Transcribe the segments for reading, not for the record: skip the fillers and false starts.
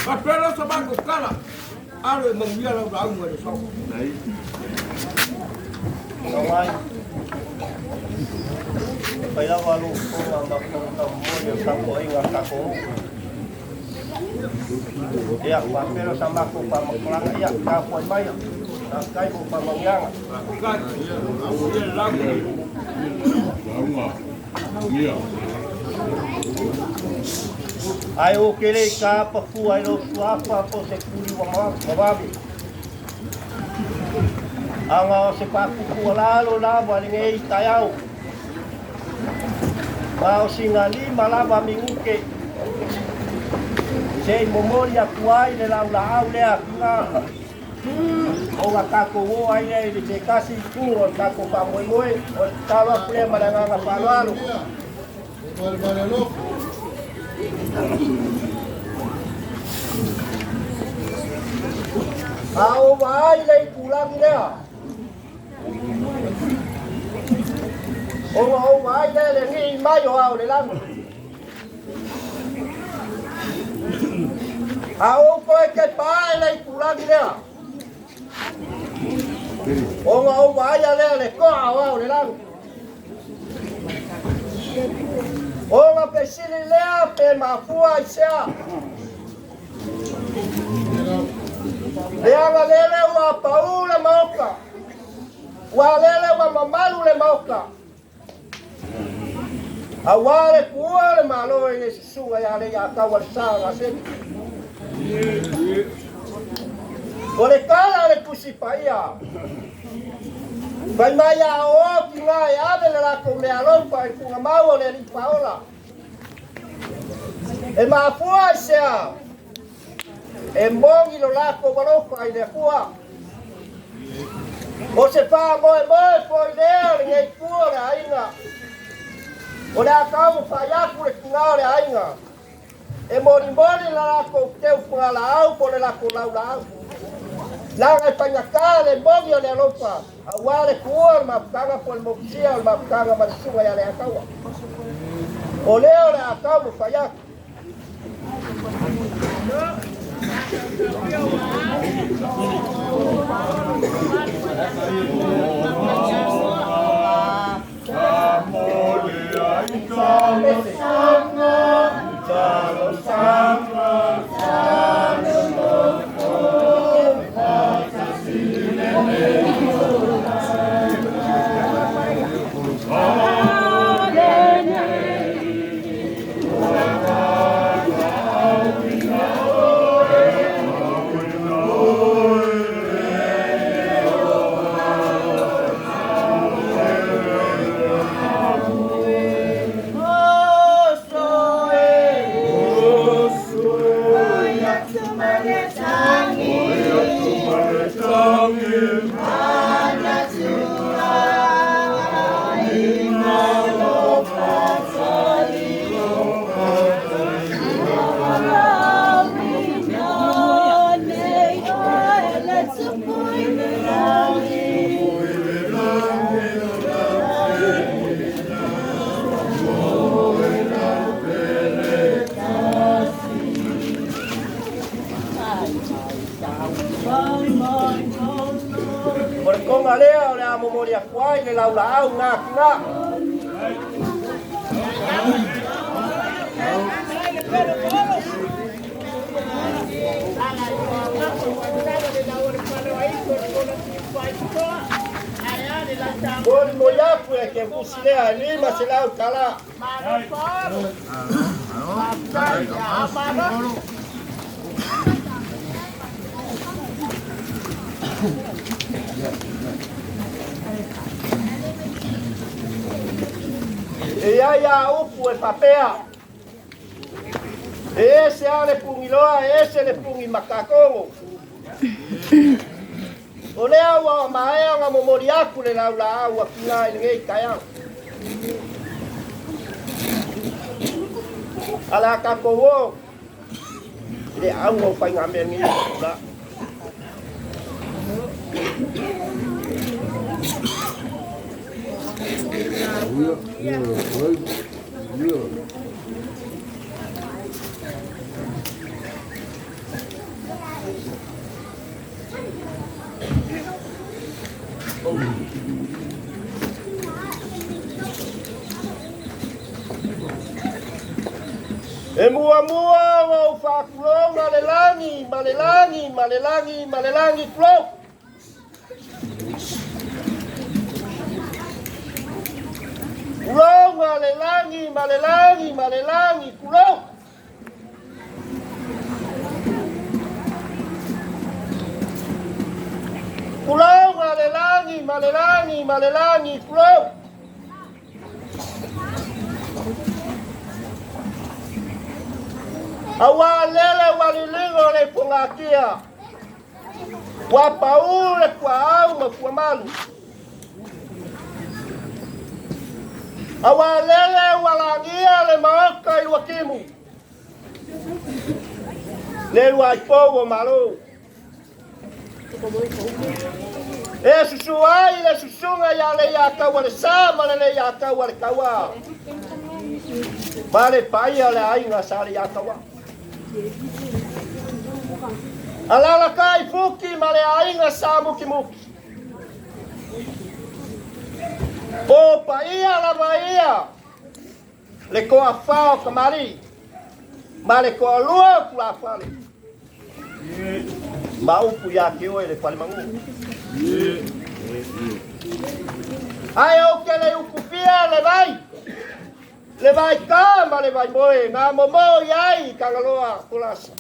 Pero sama ko kala. Aro mong biya lang daw mo so. Đấy. Không ai. Bây giờ vào lúc tôi làm tập mua nhiều sản phẩm anh làm cô. Ya, pero sama ko pa maglang ya kapoy may. Kay ko pa mangyang. Kan. Aku dia lang. Iya. Ai o kele ka pa fu ai lo suapa po se kuli wa mababi. Anga se pa ku lalo la bali ngai tayau. Mau singali malaba minguke. Sei memoria kuai de la au le akina. O kako wo ai le de kasi ku o kako pa moi moi o tava pre malanga palualo. Au vai le pulang dia. O vai le ni mai o au le lang. Au coi cái pai le pulang dia. O vai le ko au le lang. O nga pesili lea pe mafua isia. Lea nga lele wa pau le mauka. Wa lele wa mamalu le mauka. Awale kuwa le malo e suga ya le ya kawal sanga se. Ole kala le pusipaia. Vai mai a o ki ngai ave le la ko me alopa e kunga mau le li paola. E ma fua sia. E mongi lo la ko walopa ai le fua. O se pa mo foi le ngai fua le ainga. O le akau fa ya ku le kunga le ainga. E mori la ko teu punga la au po le la ko la au. Langa panyakale mbogyo le alopa. Awale kuwa mapanga po moksia mapanga masuga ya le akawa. O leo le akawa faya. Konga lea le amo moria kwai le laula au nga kinga. Bol moya pu ke busilea lima se lau kala. E ia upu e papea. Ese ale pungiloa, ese le pungi makakongo. O lea ua maea nga momori aku le laula au a kina i ngei kaya. Ala kakowo. Le au o pai ngā mea ngi la. E mua o whakulonga le langi flow. Kulonga le langi flow. Kulonga le langi flow. Awa lele walilingo le pungakia. Wapaule kwa au kwa malu. Awa lele walangia le maoka iwakimu. Lelu waipogo malo. E susuai le susunga ya le yaka wale sama le yaka wale kawa. Vale paya le ainga sari yaka wa. Alala kai fuki male ainga samuki muki. O paia la baia. Le koa fao kamari. Male koa lua kula fale. Maupu ya kiwe le fale mangu. Ayo kele ukufia le vai. Le vai kama le vai moe. Nga momo yai kangaloa kulasa.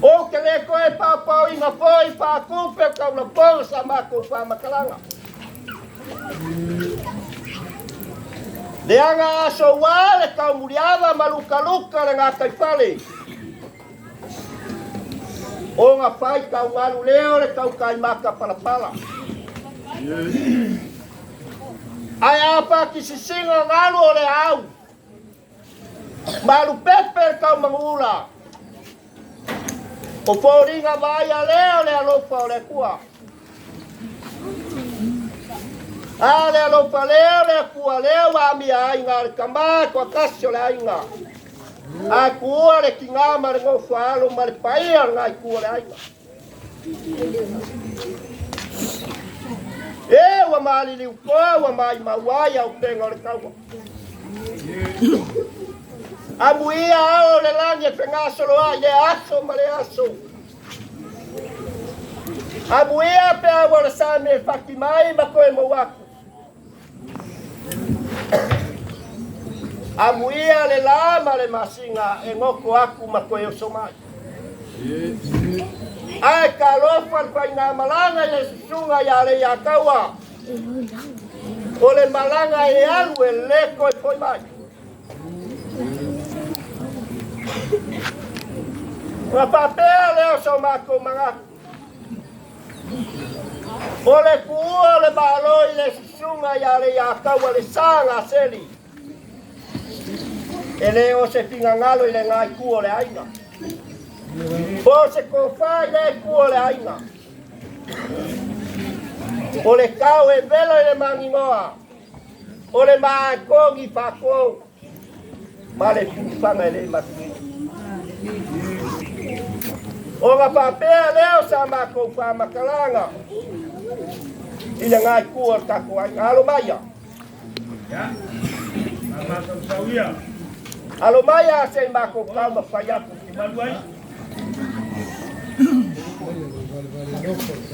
O ke le koe papau inga foi pa kupe kau na pong sa mako pa makalanga. Le anga aso wale kau muriava maluka-luka le ngā kaipale. O ngā whai kau ngalu leo le kau kai maka palapala. Ai apa ki sisinga ngalu o le au. Malu pepe kau mangula. O fōringa vai a leo le alofa o le kua. A le alofa leo le kua leo a mi a inga le kama kua kasi o le ainga. A kua le kingama le ngofa alo ma le paia ngai kua le ainga. E wa mali li ukoa wa mai mawaya o penga o le kaua. Amuia ao le langi e pengaso loa le aso ma le aso. Amuia pe awa le same e whakimai ma koe mo waku. Amuia le lama le masinga e ngoko aku ma koe o somai. Ai ka lofa le pai ngā malanga le susunga ya le ya kaua. O le malanga e alu e leko e poi mai. Wa papea leo so mako manga. O le kuo le baloi le susunga ya le ya kaua le sanga seli. E leo se pingangalo i le ngai kuo le ainga. O se kofai le kuo le ainga. O le kau e velo i le mangingoa. O le maa kongi whako. Ma le pufanga i le maki. O ngā papea leo sa mako whamakalanga. I le ngai kuo tako ainga. Alo maya. Ya. Mama sauia. Alo maya se mako kau ma whaiapu. Maluai.